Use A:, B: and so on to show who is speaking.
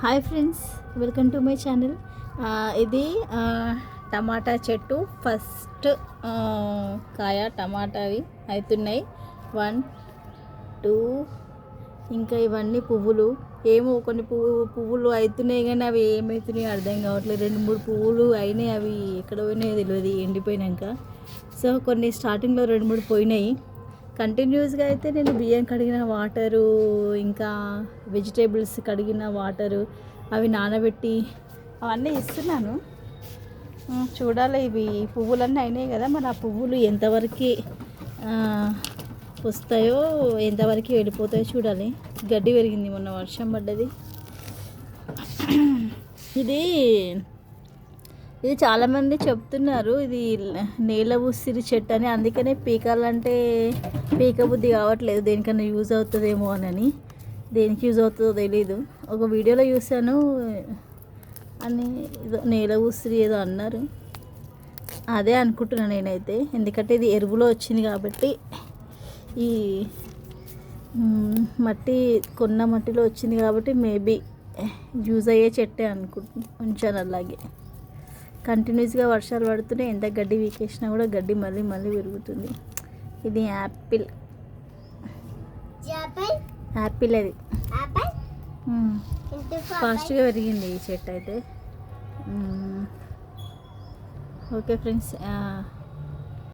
A: Hi friends, welcome to my channel. ఇది టమాటా చెట్టు first కాయ టమాటావి అవుతున్నాయి. 1 2 ఇంకా ఇవన్నీ పువ్వులు. ఏమో కొన్ని పువ్వులు అవుతున్నాయి కానీ అవి ఏమవుతున్నాయో అర్థం కావట్లేదు. 2-3 పువ్వులు అయినాయి, అవి ఎక్కడ పోయినాయో తెలియదు ఎండిపోయినాక. సో కొన్ని స్టార్టింగ్లో 2-3 పోయినాయి. కంటిన్యూస్గా అయితే నేను బియ్యం కడిగిన వాటరు, ఇంకా వెజిటేబుల్స్ కడిగిన వాటరు అవి నానబెట్టి అవన్నీ ఇస్తున్నాను. చూడాలి, ఇవి పువ్వులన్నీ అయినాయి కదా, మరి ఆ పువ్వులు ఎంతవరకు వస్తాయో ఎంతవరకు వెళ్ళిపోతాయో చూడాలి. గడ్డి పెరిగింది, మొన్న వర్షం పడ్డది. ఇది చాలామంది చెప్తున్నారు ఇది నేల ఉసిరి చెట్టు అని, అందుకనే పీకాలంటే పీక బుద్ధి కావట్లేదు, దేనికన్నా యూజ్ అవుతుందేమో అని. దేనికి యూజ్ అవుతుందో తెలీదు. ఒక వీడియోలో చూశాను అని, ఏదో నేల ఉసిరి ఏదో అన్నారు, అదే అనుకుంటున్నాను నేనైతే. ఎందుకంటే ఇది ఎరువులో వచ్చింది కాబట్టి, ఈ మట్టి కొన్న మట్టిలో వచ్చింది కాబట్టి మేబీ యూజ్ అయ్యే చెట్టే ఉంచాను. అలాగే కంటిన్యూస్గా వర్షాలు పడుతున్నాయి, ఎంత గడ్డి వీకేసినా కూడా గడ్డి మళ్ళీ మళ్ళీ పెరుగుతుంది. ఇది యాపిల్ అది ఫాస్ట్గా పెరిగింది ఈ చెట్టు అయితే. Okay friends,